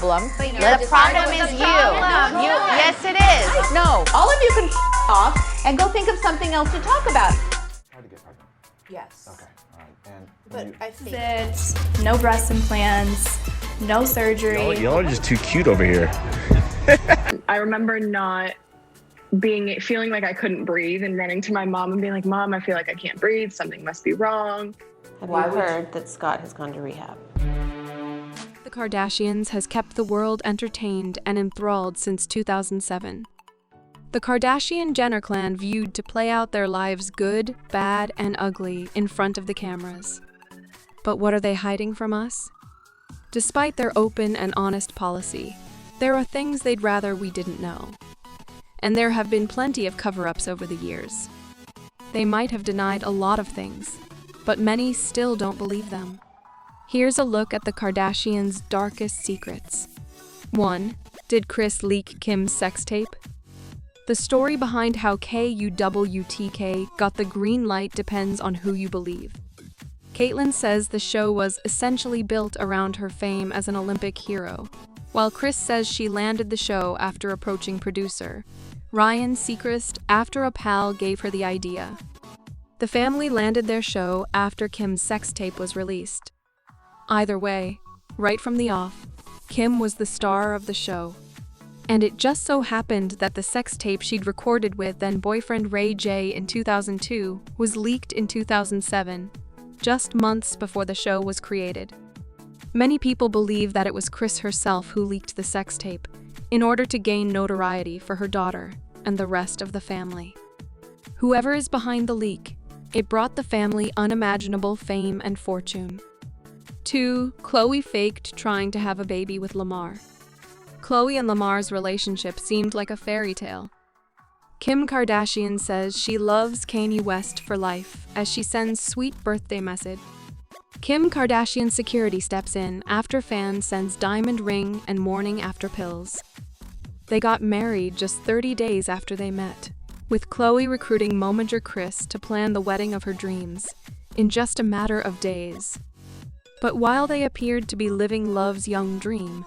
problem. The problem is you. Yes, it is. No, all of you can off and go think of something else to talk about. Tried to get pregnant. Yes. Okay. All right. And But I think It, no breast implants, no surgery. Y'all are just too cute over here. I remember feeling like I couldn't breathe and running to my mom and being like, Mom, I feel like I can't breathe. Something must be wrong. Have you heard that Scott has gone to rehab? The Kardashians has kept the world entertained and enthralled since 2007. The Kardashian-Jenner clan viewed to play out their lives good, bad, and ugly in front of the cameras. But what are they hiding from us? Despite their open and honest policy, there are things they'd rather we didn't know. And there have been plenty of cover-ups over the years. They might have denied a lot of things, but many still don't believe them. Here's a look at the Kardashians' darkest secrets. 1. Did Kris leak Kim's sex tape? The story behind how KUWTK got the green light depends on who you believe. Caitlyn says the show was essentially built around her fame as an Olympic hero, while Kris says she landed the show after approaching producer Ryan Seacrest after a pal gave her the idea. The family landed their show after Kim's sex tape was released. Either way, right from the off, Kim was the star of the show. And it just so happened that the sex tape she'd recorded with then-boyfriend Ray J in 2002 was leaked in 2007, just months before the show was created. Many people believe that it was Kris herself who leaked the sex tape in order to gain notoriety for her daughter and the rest of the family. Whoever is behind the leak, it brought the family unimaginable fame and fortune. 2. Khloe faked trying to have a baby with Lamar. Khloe and Lamar's relationship seemed like a fairy tale. Kim Kardashian says she loves Kanye West for life as she sends sweet birthday message. Kim Kardashian's security steps in after fan sends diamond ring and morning after pills. They got married just 30 days after they met, with Khloe recruiting momager Kris to plan the wedding of her dreams in just a matter of days. But while they appeared to be living love's young dream,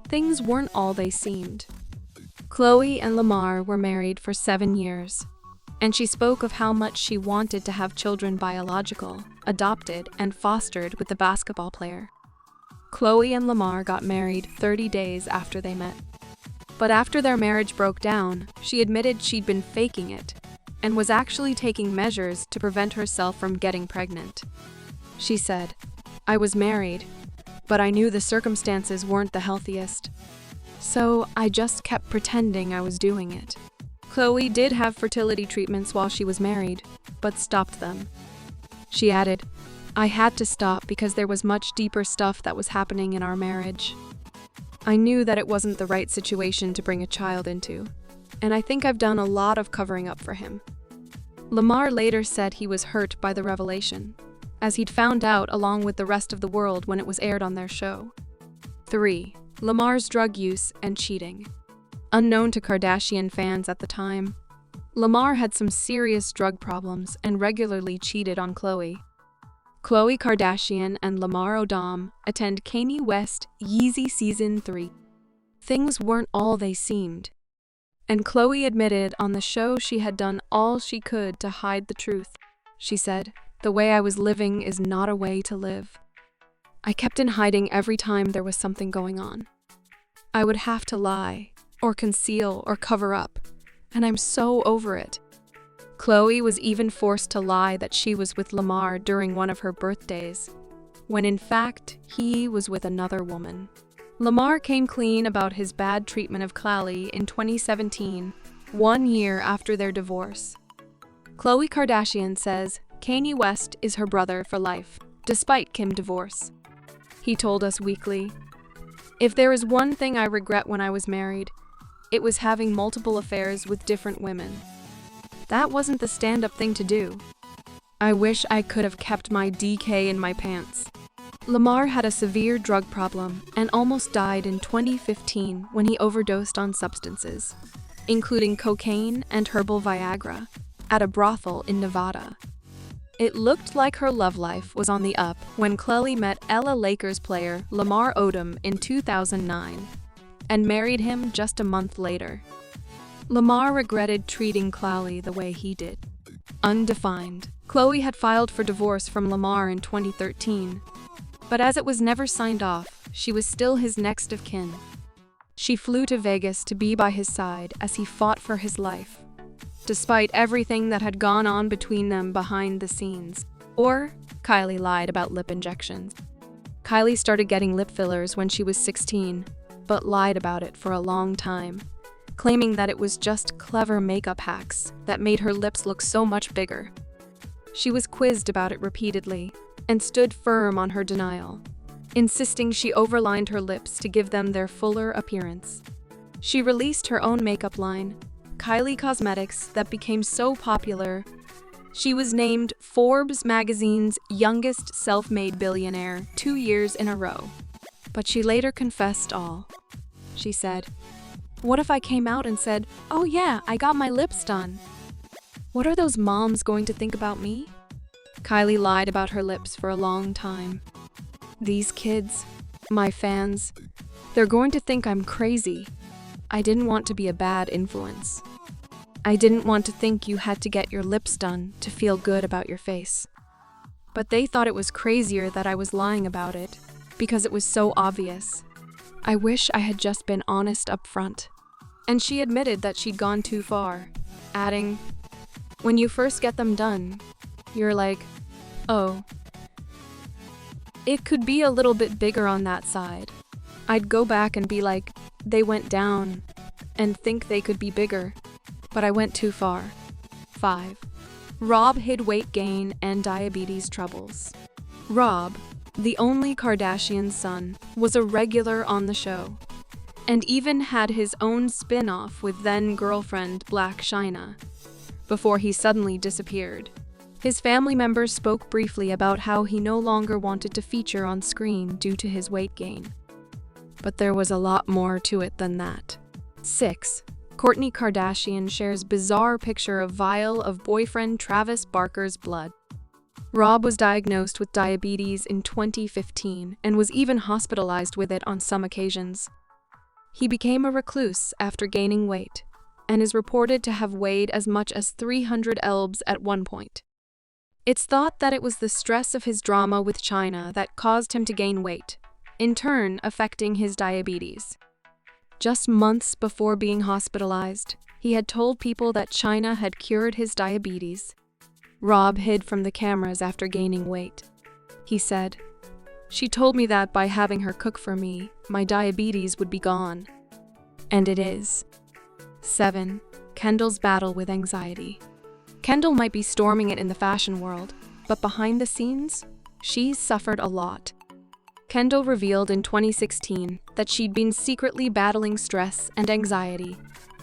things weren't all they seemed. Khloe and Lamar were married for 7 years, and she spoke of how much she wanted to have children biological, adopted, and fostered with the basketball player. Khloe and Lamar got married 30 days after they met. But after their marriage broke down, she admitted she'd been faking it and was actually taking measures to prevent herself from getting pregnant. She said, "I was married, but I knew the circumstances weren't the healthiest. So I just kept pretending I was doing it." Khloe did have fertility treatments while she was married, but stopped them. She added, "I had to stop because there was much deeper stuff that was happening in our marriage. I knew that it wasn't the right situation to bring a child into, and I think I've done a lot of covering up for him." Lamar later said he was hurt by the revelation, as he'd found out along with the rest of the world when it was aired on their show. 3. Lamar's drug use and cheating. Unknown to Kardashian fans at the time, Lamar had some serious drug problems and regularly cheated on Khloe. Khloe Kardashian and Lamar Odom attend Kanye West Yeezy Season 3. Things weren't all they seemed, and Khloe admitted on the show she had done all she could to hide the truth. She said, "The way I was living is not a way to live. I kept in hiding every time there was something going on. I would have to lie, or conceal, or cover up, and I'm so over it." Khloe was even forced to lie that she was with Lamar during one of her birthdays, when in fact, he was with another woman. Lamar came clean about his bad treatment of Khloe in 2017, 1 year after their divorce. Khloe Kardashian says Kanye West is her brother for life, despite Kim's divorce. He told Us Weekly, "If there is one thing I regret when I was married, it was having multiple affairs with different women. That wasn't the stand-up thing to do. I wish I could have kept my DK in my pants." Lamar had a severe drug problem and almost died in 2015 when he overdosed on substances, including cocaine and herbal Viagra, at a brothel in Nevada. It looked like her love life was on the up when Khloe met LA Lakers player Lamar Odom in 2009. and married him just a month later. Lamar regretted treating Khloe the way he did. Undefined. Khloe had filed for divorce from Lamar in 2013, but as it was never signed off, she was still his next of kin. She flew to Vegas to be by his side as he fought for his life, despite everything that had gone on between them behind the scenes. Or, Kylie lied about lip injections. Kylie started getting lip fillers when she was 16, but lied about it for a long time, claiming that it was just clever makeup hacks that made her lips look so much bigger. She was quizzed about it repeatedly and stood firm on her denial, insisting she overlined her lips to give them their fuller appearance. She released her own makeup line, Kylie Cosmetics, that became so popular, she was named Forbes magazine's youngest self-made billionaire 2 years in a row. But she later confessed all. She said, "What if I came out and said, 'Oh yeah, I got my lips done'? What are those moms going to think about me?" Kylie lied about her lips for a long time. "These kids, my fans, they're going to think I'm crazy. I didn't want to be a bad influence. I didn't want to think you had to get your lips done to feel good about your face. But they thought it was crazier that I was lying about it, because it was so obvious. I wish I had just been honest up front." And she admitted that she'd gone too far, adding, "When you first get them done, you're like, oh, it could be a little bit bigger on that side. I'd go back and be like, they went down, and think they could be bigger. But I went too far." 5. Rob hid weight gain and diabetes troubles. Rob, the only Kardashian son, was a regular on the show, and even had his own spin-off with then-girlfriend Blac Chyna, before he suddenly disappeared. His family members spoke briefly about how he no longer wanted to feature on screen due to his weight gain. But there was a lot more to it than that. 6. Kourtney Kardashian shares bizarre picture of vial of boyfriend Travis Barker's blood. Rob was diagnosed with diabetes in 2015 and was even hospitalized with it on some occasions. He became a recluse after gaining weight, and is reported to have weighed as much as 300 lbs at one point. It's thought that it was the stress of his drama with Chyna that caused him to gain weight, in turn affecting his diabetes. Just months before being hospitalized, he had told people that Chyna had cured his diabetes. Rob hid from the cameras after gaining weight. He said, "She told me that by having her cook for me, my diabetes would be gone." And it is. 7. Kendall's battle with anxiety. Kendall might be storming it in the fashion world, but behind the scenes, she's suffered a lot. Kendall revealed in 2016 that she'd been secretly battling stress and anxiety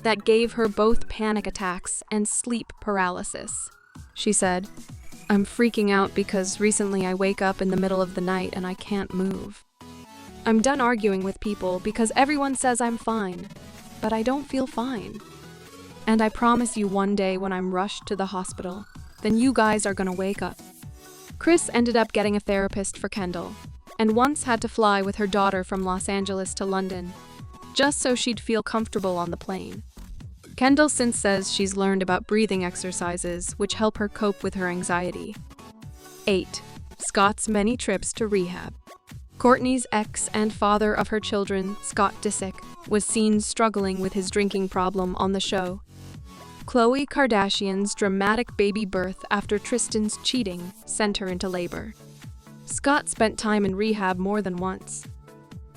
that gave her both panic attacks and sleep paralysis. She said, "I'm freaking out because recently I wake up in the middle of the night and I can't move. I'm done arguing with people because everyone says I'm fine, but I don't feel fine. And I promise you one day when I'm rushed to the hospital, then you guys are gonna wake up." Kris ended up getting a therapist for Kendall, and once had to fly with her daughter from Los Angeles to London, just so she'd feel comfortable on the plane. Kendall since says she's learned about breathing exercises which help her cope with her anxiety. 8. Scott's many trips to rehab. Kourtney's ex and father of her children, Scott Disick, was seen struggling with his drinking problem on the show. Khloe Kardashian's dramatic baby birth after Tristan's cheating sent her into labor. Scott spent time in rehab more than once.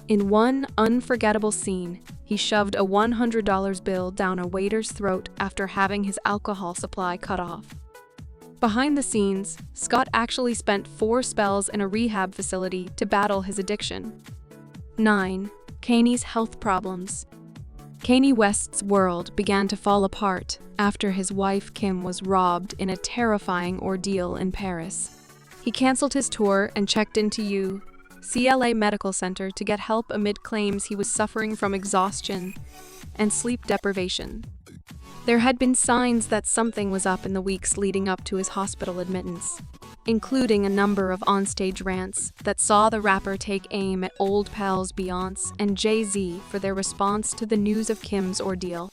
In one unforgettable scene, he shoved a $100 bill down a waiter's throat after having his alcohol supply cut off. Behind the scenes, Scott actually spent 4 spells in a rehab facility to battle his addiction. 9. Kanye's health problems. Kanye West's world began to fall apart after his wife Kim was robbed in a terrifying ordeal in Paris. He canceled his tour and checked into UCLA Medical Center to get help amid claims he was suffering from exhaustion and sleep deprivation. There had been signs that something was up in the weeks leading up to his hospital admittance, including a number of onstage rants that saw the rapper take aim at old pals Beyoncé and Jay-Z for their response to the news of Kim's ordeal.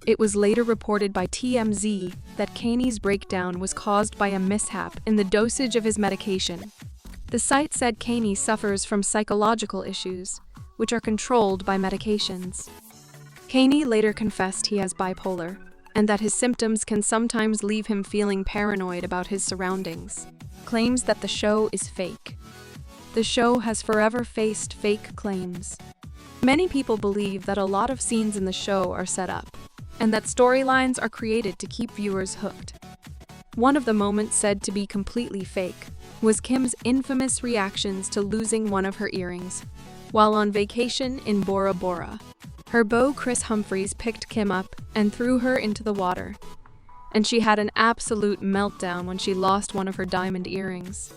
It was later reported by TMZ that Kanye's breakdown was caused by a mishap in the dosage of his medication. The site said Kanye suffers from psychological issues, which are controlled by medications. Kanye later confessed he has bipolar, and that his symptoms can sometimes leave him feeling paranoid about his surroundings, claims that the show is fake. The show has forever faced fake claims. Many people believe that a lot of scenes in the show are set up, and that storylines are created to keep viewers hooked. One of the moments said to be completely fake was Kim's infamous reactions to losing one of her earrings while on vacation in Bora Bora. Her beau Chris Humphries picked Kim up and threw her into the water, and she had an absolute meltdown when she lost one of her diamond earrings.